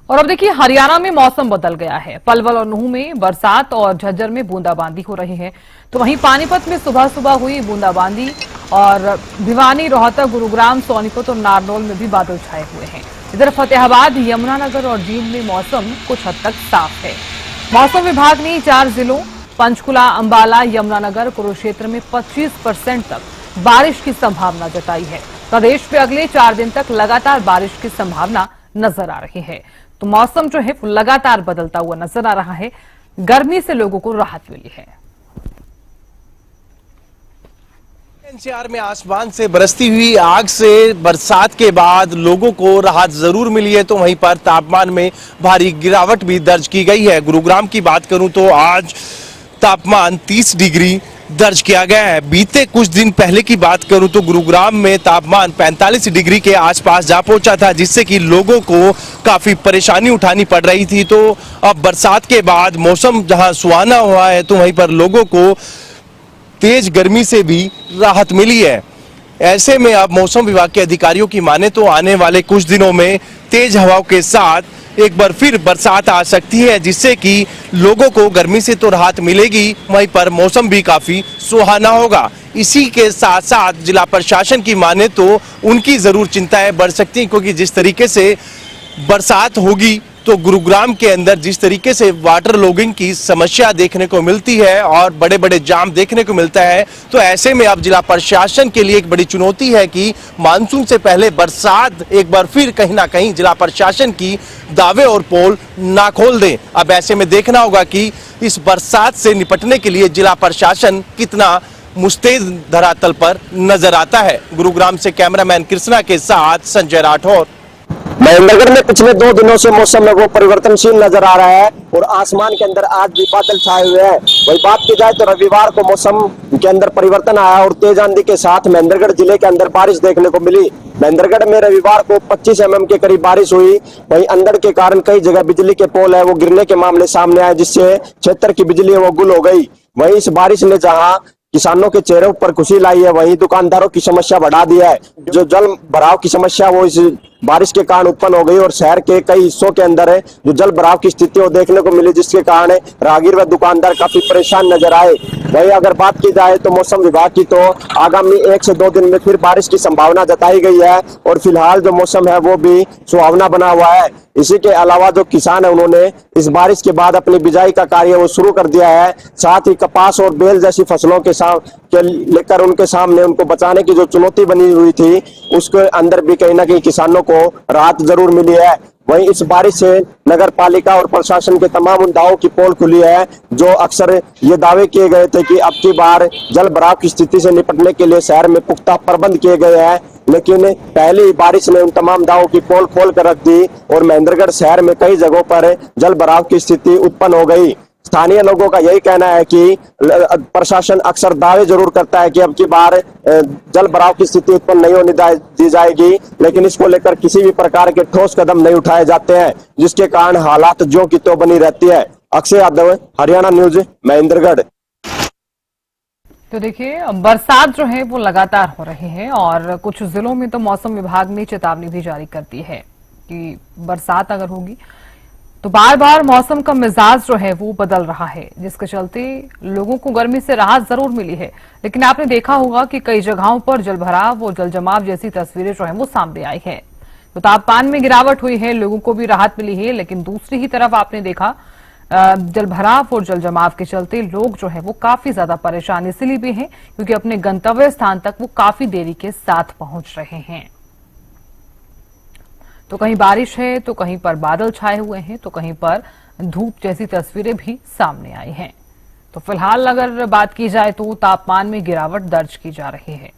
और अब देखिए हरियाणा में मौसम बदल गया है। पलवल और नूंह में बरसात और झज्जर में बूंदाबांदी हो रही है। तो वहीं पानीपत में सुबह सुबह हुई बूंदाबांदी और भिवानी, रोहतक, गुरुग्राम, सोनीपत और नारनौल में भी बादल छाए हुए हैं। इधर फतेहाबाद, यमुनानगर और जींद में मौसम कुछ हद तक साफ है। मौसम विभाग ने 4 जिलों पंचकुला, अंबाला, यमुनानगर, कुरुक्षेत्र में 25% तक बारिश की संभावना जताई है। प्रदेश में अगले 4 दिन तक लगातार बारिश की संभावना नजर आ रही है। तो मौसम जो है वो लगातार बदलता हुआ नजर आ रहा है। गर्मी से लोगों को राहत मिली है। एनसीआर में आसमान से बरसती हुई आग से बरसात के बाद लोगों को राहत जरूर मिली है, तो वहीं पर तापमान में भारी गिरावट भी दर्ज की गई है। गुरुग्राम की बात करूं तो आज तापमान 30 डिग्री दर्ज किया गया है। बीते कुछ दिन पहले की बात करूं तो गुरुग्राम में तापमान 45 डिग्री के आसपास जा पहुंचा था, जिससे कि लोगों को काफी परेशानी उठानी पड़ रही थी। तो अब बरसात के बाद मौसम जहां सुहाना हुआ है, तो वहीं पर लोगों को तेज गर्मी से भी राहत मिली है। ऐसे में अब मौसम विभाग के अधिकारियों की माने तो आने वाले कुछ दिनों में तेज हवाओं के साथ एक बार फिर बरसात आ सकती है, जिससे कि लोगों को गर्मी से तो राहत मिलेगी, वहीं पर मौसम भी काफी सुहाना होगा। इसी के साथ साथ जिला प्रशासन की माने तो उनकी जरूर चिंताएं बढ़ सकती हैं, क्योंकि जिस तरीके से बरसात होगी तो गुरुग्राम के अंदर जिस तरीके से वाटर लॉगिंग की समस्या देखने को मिलती है और बड़े बड़े जाम देखने को मिलता है, तो ऐसे में अब जिला प्रशासन के लिए एक बड़ी चुनौती है कि मानसून से पहले बरसात एक बार फिर कहीं ना कहीं जिला प्रशासन की दावे और पोल ना खोल दे। अब ऐसे में देखना होगा कि इस बरसात से निपटने के लिए जिला प्रशासन कितना मुस्तैद धरातल पर नजर आता है। गुरुग्राम से कैमरामैन कृष्णा के साथ संजय राठौर। महेंद्रगढ़ में पिछले 2 दिनों से मौसम में वो परिवर्तनशील नजर आ रहा है और आसमान के अंदर आज भी बादल छाए हुए हैं। वही बात की जाए तो रविवार को मौसम के अंदर परिवर्तन आया और तेज आंधी के साथ महेंद्रगढ़ जिले के अंदर बारिश देखने को मिली। महेंद्रगढ़ में रविवार को 25 mm के करीब बारिश हुई। वहीं अंधड़ के कारण कई जगह बिजली के पोल है वो गिरने के मामले सामने आए, जिससे क्षेत्र की बिजली है वो गुल हो गई। वहीं इस बारिश ने जहां किसानों के चेहरों पर खुशी लाई है, वहीं दुकानदारों की समस्या बढ़ा दी है। जो जल भराव की समस्या वो इस बारिश के कारण उत्पन्न हो गई और शहर के कई हिस्सों के अंदर है जो जल भराव की स्थिति वो देखने को मिली, जिसके कारण राहगीर व दुकानदार काफी परेशान नजर आए। वहीं अगर बात की जाए तो मौसम विभाग की तो आगामी 1 से 2 दिन में फिर बारिश की संभावना जताई गई है और फिलहाल जो मौसम है वो भी सुहावना बना हुआ है। इसी के अलावा जो किसान है उन्होंने इस बारिश के बाद अपनी बिजाई का कार्य वो शुरू कर दिया है। साथ ही कपास और बेल जैसी फसलों के लेकर उनके सामने उनको बचाने की जो चुनौती बनी हुई थी, उसके अंदर भी कहीं ना कहीं किसानों को राहत जरूर मिली है। वहीं इस बारिश से नगर पालिका और प्रशासन के तमाम उन दावों की पोल खुली है जो अक्सर ये दावे किए गए थे कि अब की बार जल भराव की स्थिति से निपटने के लिए शहर में पुख्ता प्रबंध किए गए हैं, लेकिन पहली बारिश ने उन तमाम दावों की पोल खोल कर रख दी और महेंद्रगढ़ शहर में कई जगहों पर जल भराव की स्थिति उत्पन्न हो गई। स्थानीय लोगों का यही कहना है कि प्रशासन अक्सर दावे जरूर करता है कि अब की बार जल भराव की स्थिति उत्पन्न नहीं होने दी जाएगी, लेकिन इसको लेकर किसी भी प्रकार के ठोस कदम नहीं उठाए जाते हैं, जिसके कारण हालात ज्यों की त्यों बनी रहती है। अक्षय यादव, हरियाणा न्यूज, महेंद्रगढ़। तो देखिए बरसात जो है वो लगातार हो रही है और कुछ जिलों में तो मौसम विभाग ने चेतावनी भी जारी कर दी है कि बरसात अगर होगी तो बार बार मौसम का मिजाज जो है वो बदल रहा है, जिसके चलते लोगों को गर्मी से राहत जरूर मिली है। लेकिन आपने देखा होगा कि कई जगहों पर जलभराव और जलजमाव जैसी तस्वीरें जो है वो सामने आई है। तो तापमान में गिरावट हुई है, लोगों को भी राहत मिली है, लेकिन दूसरी ही तरफ आपने देखा जलभराव और जलजमाव के चलते लोग जो है वो काफी ज्यादा परेशान इसलिए भी हैं क्योंकि अपने गंतव्य स्थान तक वो काफी देरी के साथ पहुंच रहे हैं। तो कहीं बारिश है तो कहीं पर बादल छाए हुए हैं तो कहीं पर धूप जैसी तस्वीरें भी सामने आई हैं। तो फिलहाल अगर बात की जाए तो तापमान में गिरावट दर्ज की जा रही है।